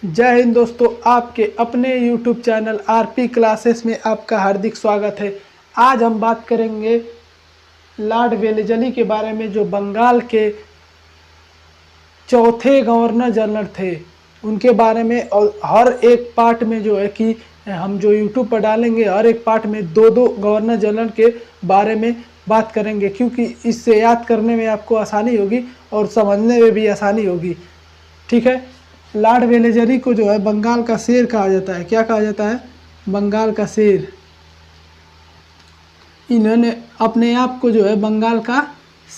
जय हिंद दोस्तों, आपके अपने YouTube चैनल आरपी क्लासेस में आपका हार्दिक स्वागत है। आज हम बात करेंगे लॉर्ड वेलेज़ली के बारे में, जो बंगाल के चौथे गवर्नर जनरल थे, उनके बारे में। और हर एक पार्ट में जो है कि हम जो YouTube पर डालेंगे, हर एक पार्ट में दो दो गवर्नर जनरल के बारे में बात करेंगे, क्योंकि इससे याद करने में आपको आसानी होगी और समझने में भी आसानी होगी। ठीक है। लॉर्ड वेलेज़ली को जो है बंगाल का शेर कहा जाता है। क्या कहा जाता है? बंगाल का शेर। इन्होंने अपने आप को जो है बंगाल का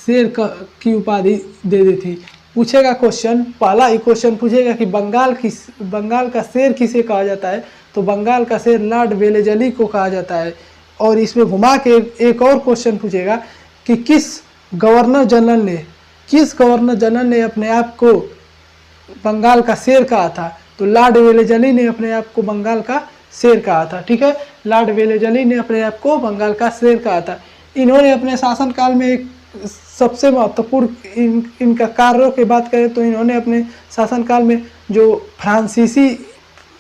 शेर की उपाधि दे दी थी। पूछेगा क्वेश्चन, पहला ही क्वेश्चन पूछेगा कि बंगाल का शेर किसे कहा जाता है, तो बंगाल का शेर लॉर्ड वेलेज़ली को कहा जाता है। और इसमें घुमा के एक और क्वेश्चन पूछेगा कि किस गवर्नर जनरल ने अपने आप को बंगाल का शेर कहा था, तो लॉर्ड वेलेज़ली ने अपने आप को बंगाल का शेर कहा था। ठीक है, लॉर्ड वेलेज़ली ने अपने आप को बंगाल का शेर कहा था। इन्होंने अपने शासनकाल में एक सबसे महत्वपूर्ण इनका कार्यों की बात करें तो इन्होंने अपने शासनकाल में जो फ्रांसीसी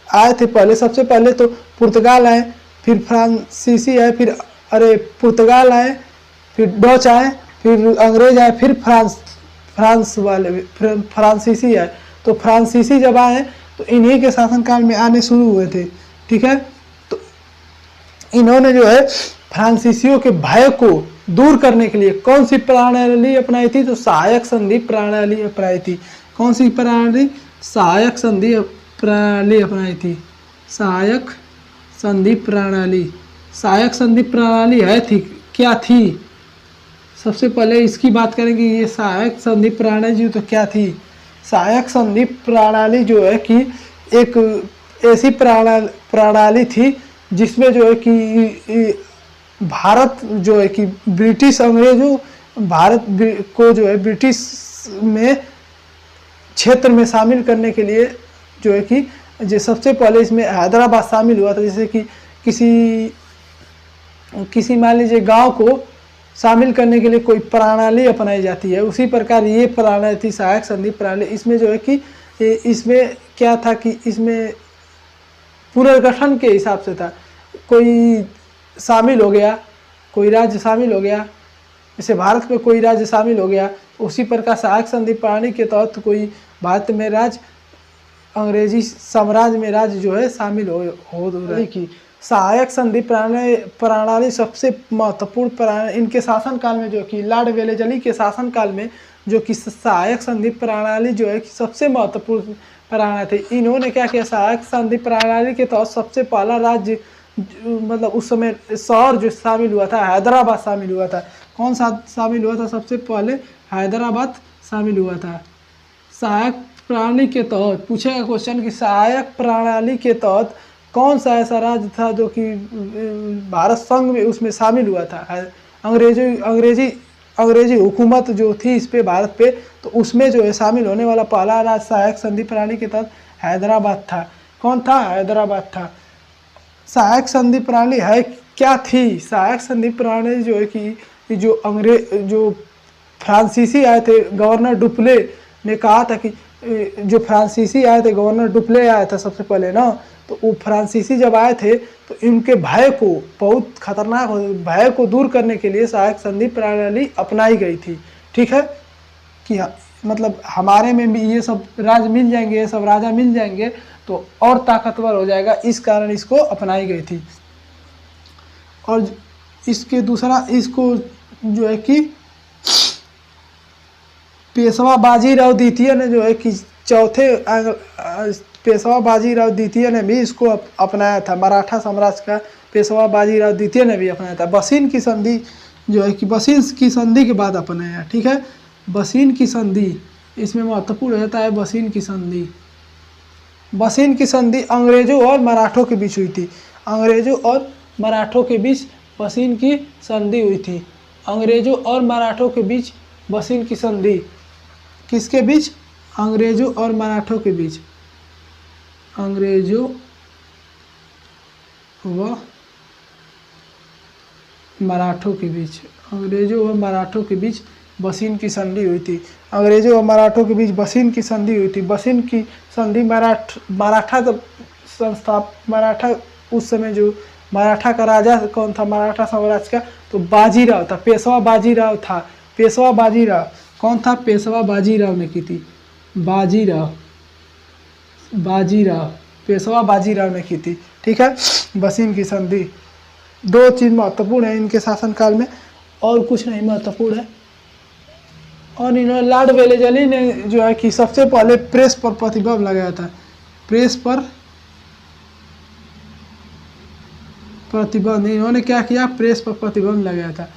आए थे, पहले सबसे पहले तो पुर्तगाल आए, फिर फ्रांसीसी आए, फिर पुर्तगाल आए, फिर डच आए, फिर अंग्रेज आए, फिर फ्रांसीसी आए। तो फ्रांसीसी जब आए तो इन्हीं के शासनकाल में आने शुरू हुए थे। ठीक है, तो इन्होंने जो है फ्रांसीसियों के भय को दूर करने के लिए कौन सी प्रणाली अपनाई थी? तो सहायक संधि प्रणाली अपनाई थी। कौन सी प्रणाली? सहायक संधि प्रणाली अपनाई थी। सहायक संधि प्रणाली। सहायक संधि प्रणाली क्या थी? सबसे पहले इसकी बात करेंगे, ये सहायक संधि प्रणाली तो क्या थी? सहायक संधि प्रणाली जो है कि एक ऐसी प्रणाली थी जिसमें जो है कि भारत जो है कि ब्रिटिश अंग्रेजों भारत को जो है ब्रिटिश में क्षेत्र में शामिल करने के लिए जो है कि जो सबसे पहले इसमें हैदराबाद शामिल हुआ था। जैसे कि किसी मान लीजिए गांव को शामिल करने के लिए कोई प्रणाली अपनाई जाती है, उसी प्रकार ये प्रणाली थी सहायक संधि प्रणाली। इसमें जो है कि इसमें क्या था कि इसमें पुनर्गठन के हिसाब से था। कोई शामिल हो गया, कोई राज्य शामिल हो गया, जैसे भारत में कोई राज्य शामिल हो गया, उसी प्रकार सहायक संधि प्रणाली के तहत कोई भारत में राज्य, अंग्रेजी साम्राज्य में राज्य जो है शामिल हो रही की। सहायक संधि प्रणाली सबसे महत्वपूर्ण प्रणाली इनके शासनकाल में, जो कि लॉर्ड वेलेज़ली के शासनकाल में जो कि सहायक संधि प्रणाली जो है कि सबसे महत्वपूर्ण प्रणाली थी। इन्होंने क्या किया? सहायक संधि प्रणाली के तहत सबसे पहला राज्य, मतलब उस समय शहर जो शामिल हुआ था, हैदराबाद शामिल हुआ था। कौन सा शामिल हुआ था? सबसे पहले हैदराबाद शामिल हुआ था। सहायक प्रणाली के तहत पूछेगा क्वेश्चन कि सहायक प्रणाली के तहत कौन सा ऐसा राज्य था जो कि भारत संघ में उसमें शामिल हुआ था? अंग्रेजी हुकूमत जो थी इस पे, भारत पे, तो उसमें जो है शामिल होने वाला पहला राज्य सहायक संधि प्रणाली के तहत हैदराबाद था। कौन था? हैदराबाद था। सहायक संधि प्रणाली है क्या थी? सहायक संधि प्रणाली जो है कि जो फ्रांसीसी आए थे, गवर्नर डुप्ले ने कहा था कि जो फ्रांसीसी आए थे, गवर्नर डुप्ले आया था सबसे पहले ना, तो वो फ्रांसीसी जब आए थे तो इनके भय को, बहुत खतरनाक भय को दूर करने के लिए सहायक संधि प्रणाली अपनाई गई थी। ठीक है, कि मतलब हमारे में भी ये सब राज मिल जाएंगे, ये सब राजा मिल जाएंगे तो और ताकतवर हो जाएगा, इस कारण इसको अपनाई गई थी। और इसके दूसरा, इसको जो है कि पेशवा बाजीराव द्वितीय ने जो है कि पेशवा बाजीराव द्वितीय ने भी इसको अपनाया था। मराठा साम्राज्य का पेशवा बाजीराव द्वितीय ने भी अपनाया था। बसीन की संधि जो है कि बसीन की संधि के बाद अपनाया। ठीक है, बसीन की संधि इसमें महत्वपूर्ण रहता है। बसीन की संधि अंग्रेजों और मराठों के बीच हुई थी। अंग्रेजों और मराठों के बीच बसीन की संधि हुई थी। अंग्रेजों और मराठों के बीच बसीन की संधि किसके बीच? अंग्रेजों और मराठों के बीच। अंग्रेजों व मराठों के बीच। अंग्रेजों व मराठों के बीच बसीन की संधि हुई थी। अंग्रेजों और मराठों के बीच बसीन की संधि हुई थी। बसीन की संधि मराठा उस समय जो मराठा का राजा कौन था, मराठा साम्राज्य का, तो बाजीराव था, पेशवा बाजीराव था। पेशवा बाजीराव कौन था? पेशवा बाजीराव ने की थी। बाजीराव पेशवा बाजीराव ने की थी। ठीक है, बसीन की संधि। दो चीज महत्वपूर्ण है इनके शासनकाल में, और कुछ नहीं महत्वपूर्ण है। और इन्होंने लॉर्ड वेलेजली ने जो है कि सबसे पहले प्रेस पर प्रतिबंध लगाया था। प्रेस पर प्रतिबंध, इन्होंने क्या किया? प्रेस पर प्रतिबंध लगाया था।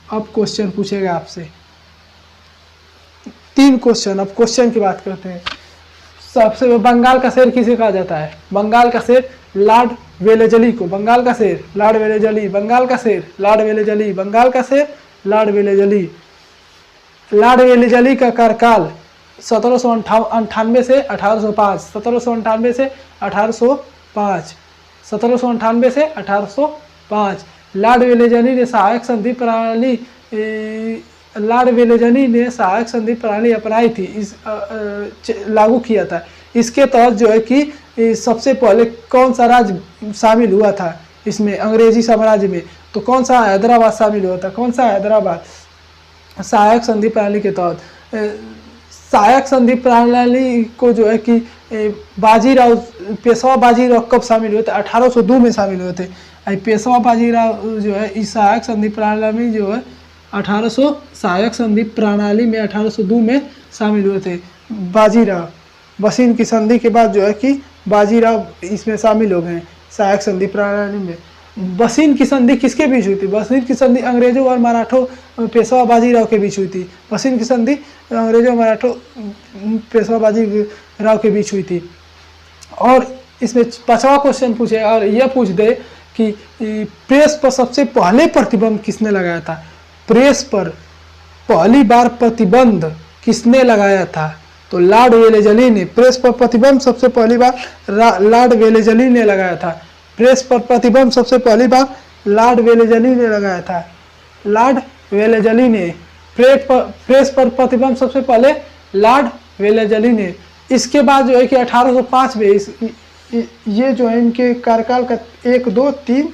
अब क्वेश्चन पूछेगा आपसे 3 क्वेश्चन। अब क्वेश्चन की बात करते हैं। सबसे बंगाल का शेर किसे कहा जाता है? बंगाल का शेर लॉर्ड वेलेजली को। बंगाल का शेर लॉर्ड वेलेजली, बंगाल का शेर लॉर्ड वेलेजली, बंगाल का शेर लॉर्ड वेलेजली। लॉर्ड वेलेजली का कार्यकाल 1798 से 1805, 1798 से 1805, 1798 से 1805। लॉर्ड वेलेजली ने सहायक संधि प्रणाली लॉर्ड वेलेजली ने सहायक संधि प्रणाली अपनाई थी, इस लागू किया था। इसके तहत जो है कि सबसे पहले कौन सा राज्य शामिल हुआ था इसमें, अंग्रेजी साम्राज्य में? तो कौन सा? हैदराबाद शामिल हुआ था। कौन सा? हैदराबाद। सहायक संधि प्रणाली के तहत सहायक संधि प्रणाली को जो है कि बाजीराव, पेशवा बाजीराव कब शामिल हुए थे? 1802 में शामिल हुए थे। पेशवा बाजीराव जो है इस सहायक संधि प्रणाली में जो है 1800 सहायक संधि प्रणाली में 1802 में शामिल हुए थे। बाजीराव बसीन की संधि के बाद जो है कि बाजीराव इसमें शामिल हो गए सहायक संधि प्रणाली में। बसीन की संधि किसके बीच हुई थी? बसीन की संधि अंग्रेजों और मराठों, पेशवा बाजीराव के बीच हुई थी। बसीन की संधि अंग्रेजों, मराठों, पेशवा बाजीराव के बीच हुई थी। और इसमें 5वां क्वेश्चन पूछे और यह पूछ दे कि प्रेस पर सबसे पहले प्रतिबंध किसने लगाया था? प्रेस पर पहली बार प्रतिबंध किसने लगाया था? तो लॉर्ड वेलेजली ने। प्रेस पर प्रतिबंध सबसे पहली बार लॉर्ड वेलेजली ने लगाया था। प्रेस पर प्रतिबंध सबसे पहली बार लॉर्ड वेलेजली ने लगाया था। लॉर्ड वेलेजली ने। प्रेस पर प्रतिबंध सबसे पहले लॉर्ड वेलेजली ने। इसके बाद जो है कि 1805 में ये जो है इनके कार्यकाल का 1 2 3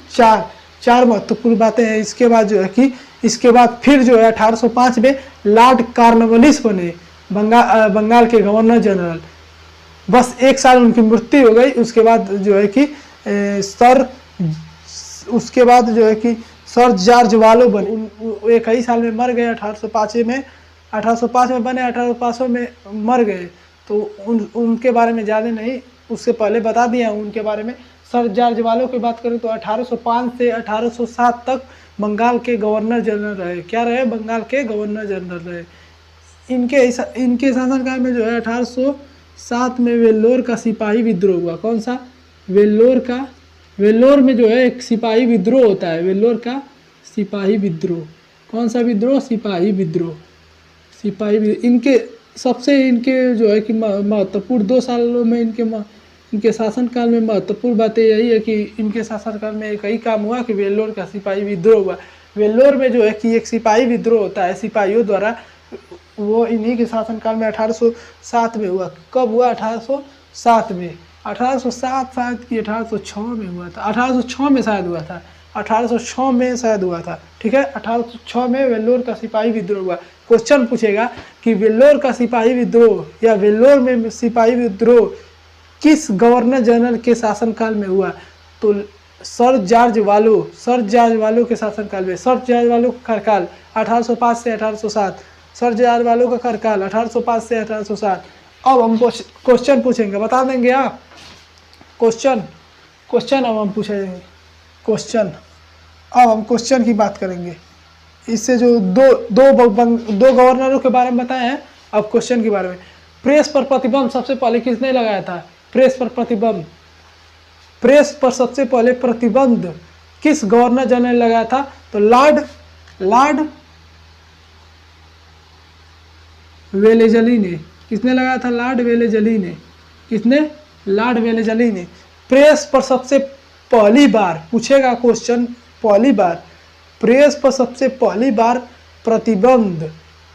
4 महत्वपूर्ण बातें हैं। इसके बाद जो है कि इसके बाद फिर जो है 1805 में लॉर्ड कॉर्नवालिस बने बंगाल के गवर्नर जनरल। बस 1 साल उनकी मृत्यु हो गई। उसके बाद जो है कि सर जॉर्ज वालो बने। 1 ही साल में मर गए। 1805 में बने, 1805 में मर गए। तो उनके बारे में ज़्यादा नहीं, उससे पहले बता दिया उनके बारे में। सर जॉर्ज वालो की बात करें तो 1805 से 1807 तक बंगाल के गवर्नर जनरल रहे। क्या रहे? बंगाल के गवर्नर जनरल रहे। इनके शासनकाल में जो है 1807 में वेल्लोर का सिपाही विद्रोह हुआ। कौन सा? वेल्लोर में जो है एक सिपाही विद्रोह होता है। वेल्लोर का सिपाही विद्रोह। कौन सा विद्रोह? सिपाही विद्रोह। इनके जो है कि महत्वपूर्ण 2 सालों में इनके शासनकाल में महत्वपूर्ण बातें यही है कि इनके शासनकाल में एक ही काम हुआ कि वेल्लोर का सिपाही विद्रोह हुआ। वेल्लोर में जो है कि एक सिपाही विद्रोह होता है सिपाहियों द्वारा, वो इन्हीं के शासनकाल में 1807 में हुआ। कब हुआ? 1807 में। 1807 शायद कि 1806 में हुआ था। 1806 में शायद हुआ था। 1806 में शायद हुआ था। ठीक है, 1806 में वेल्लोर का सिपाही विद्रोह हुआ। क्वेश्चन पूछेगा कि वेल्लोर का सिपाही विद्रोह या वेल्लोर में सिपाही विद्रोह किस गवर्नर जनरल के शासनकाल में हुआ? तो सर जॉर्ज वालो के शासनकाल में। सर जॉर्ज वालो का कार्यकाल 1805 से 1807। सर जॉर्ज वालो का कार्यकाल 1805 से 1807। अब हम क्वेश्चन पूछेंगे, बता देंगे आप? क्वेश्चन अब हम पूछेंगे क्वेश्चन। अब हम क्वेश्चन की बात करेंगे। इससे जो दो गवर्नरों के बारे में बताए हैं, अब क्वेश्चन के बारे में। प्रेस पर प्रतिबंध सबसे पहले किसने लगाया था? प्रेस पर सबसे पहले प्रतिबंध किस गवर्नर जनरल ने लगाया था? तो लॉर्ड वेलेजली ने। किसने लगाया था? लॉर्ड वेलेजली ने। किसने? लॉर्ड वेलेजली ने। प्रेस पर सबसे पहली बार पूछेगा क्वेश्चन, पहली बार प्रेस पर सबसे पहली बार प्रतिबंध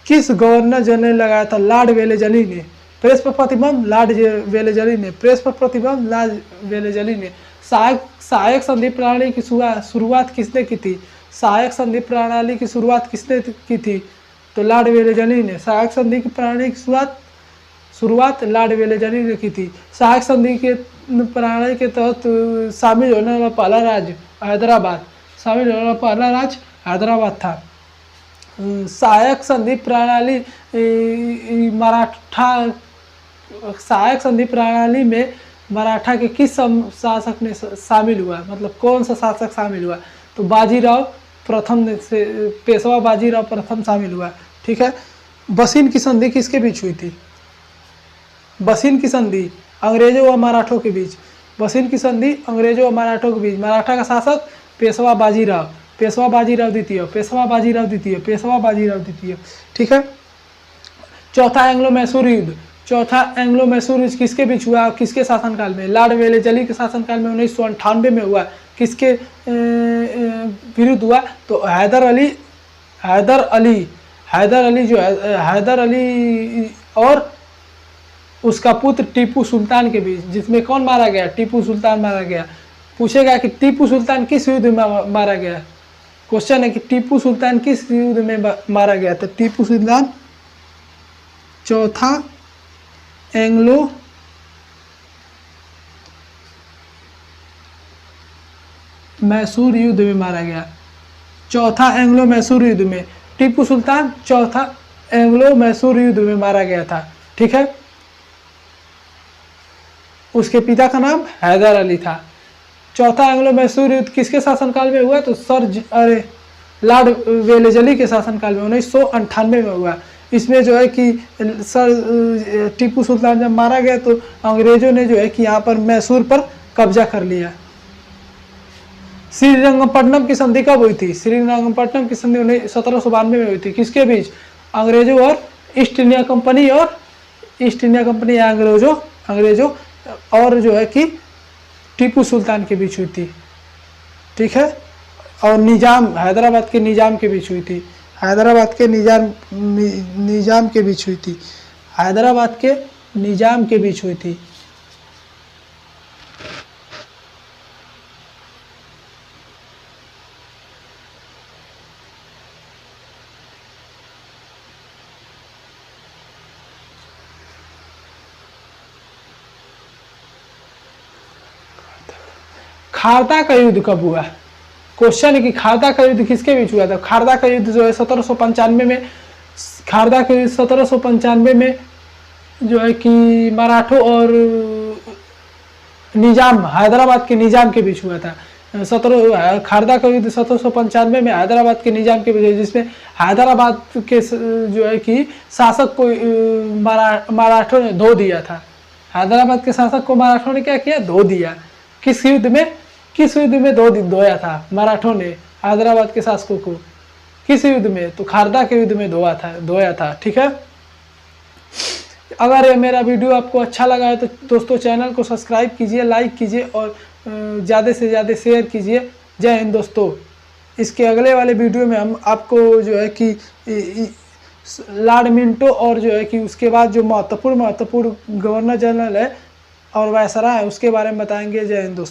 किस गवर्नर जनरल ने लगाया था? लॉर्ड वेलेजली ने। प्रेस पर प्रतिबंध लॉर्ड वेलेजली ने। प्रेस पर प्रतिबंध लॉर्ड वेलेजली ने। सहायक संधि प्रणाली की शुरुआत किसने की थी? सहायक संधि प्रणाली की शुरुआत किसने की थी? तो लॉर्ड वेलेजली ने। सहायक संधि की प्रणाली की शुरुआत लॉर्ड वेलेजली ने की थी। सहायक संधि के प्रणाली के तहत शामिल होने वाला पहला राज्य हैदराबाद, शामिल होने वाला पहला राज्य हैदराबाद था। सहायक संधि प्रणाली सहायक संधि प्रणाली में मराठा के किस शासक ने शामिल हुआ? मतलब कौन सा शासक शामिल हुआ? तो बाजीराव प्रथम से, पेशवा बाजीराव प्रथम शामिल हुआ। ठीक है। बसीन की संधि किसके बीच हुई थी? बसीन की संधि अंग्रेजों व मराठों के बीच। बसीन की संधि अंग्रेजों व मराठों के बीच। मराठा का शासक पेशवा बाजीराव, पेशवा बाजीराव द्वितीय, पेशवा बाजीराव द्वितीय, पेशवा बाजीराव द्वितीय। ठीक है। चौथा एंग्लो मैसूर युद्ध। चौथा एंग्लो मैसूर युद्ध किसके बीच हुआ? किसके शासनकाल में? लॉर्ड वेलेजली के शासनकाल में 1998 में हुआ। किसके विरुद्ध हुआ? तो हैदर अली जो है, हैदर अली और उसका पुत्र टीपू सुल्तान के बीच, जिसमें कौन मारा गया? टीपू सुल्तान मारा गया। पूछेगा कि टीपू सुल्तान किस युद्ध में मारा गया? क्वेश्चन है कि टीपू सुल्तान किस युद्ध में मारा गया? तो टीपू सुल्तान चौथा एंग्लो मैसूर युद्ध में मारा गया। चौथा एंग्लो मैसूर युद्ध में टीपू सुल्तान चौथा एंग्लो मैसूर युद्ध में मारा गया था। ठीक है। उसके पिता का नाम हैदर अली था। चौथा एंग्लो मैसूर युद्ध किसके शासनकाल में हुआ? तो लॉर्ड वेलेजली के शासनकाल में 1998 में हुआ। इसमें जो है कि सर टीपू सुल्तान जब मारा गया तो अंग्रेजों ने जो है कि यहाँ पर मैसूर पर कब्जा कर लिया। श्रीरंगपट्टनम की संधि कब हुई थी? श्रीरंगपट्टनम की संधि 1792 में हुई थी। किसके बीच? अंग्रेजों और ईस्ट इंडिया कंपनी, और ईस्ट इंडिया कंपनी या अंग्रेजों और जो है कि टीपू सुल्तान के बीच हुई थी। ठीक है। और हैदराबाद के निजाम के बीच हुई थी। हैदराबाद के निजाम के बीच हुई थी। हैदराबाद के निजाम के बीच हुई थी। खारदा का युद्ध कब हुआ? क्वेश्चन है कि खारदा का युद्ध किसके बीच हुआ था? खारदा का युद्ध जो है 1795 में, खारदा का युद्ध 1795 में जो है कि मराठों और निजाम, हैदराबाद के निजाम के बीच हुआ था। खारदा का युद्ध 1795 में हैदराबाद के निजाम के बीच, जिसमें हैदराबाद के जो है कि शासक को मराठों ने धो दिया था। हैदराबाद के शासक को मराठों ने क्या किया? धो दिया। किस युद्ध में धोया था मराठों ने हैदराबाद के शासकों को? किस युद्ध में? तो खारदा के युद्ध में धोया था। ठीक है। अगर ये मेरा वीडियो आपको अच्छा लगा है तो दोस्तों चैनल को सब्सक्राइब कीजिए, लाइक कीजिए और ज़्यादा से ज़्यादा शेयर कीजिए। जय हिंद दोस्तों। इसके अगले वाले वीडियो में हम आपको जो है कि लॉर्ड मिंटो और जो है कि उसके बाद जो महत्वपूर्ण गवर्नर जनरल है और वायसराय है उसके बारे में बताएंगे। जय हिंद दोस्तों।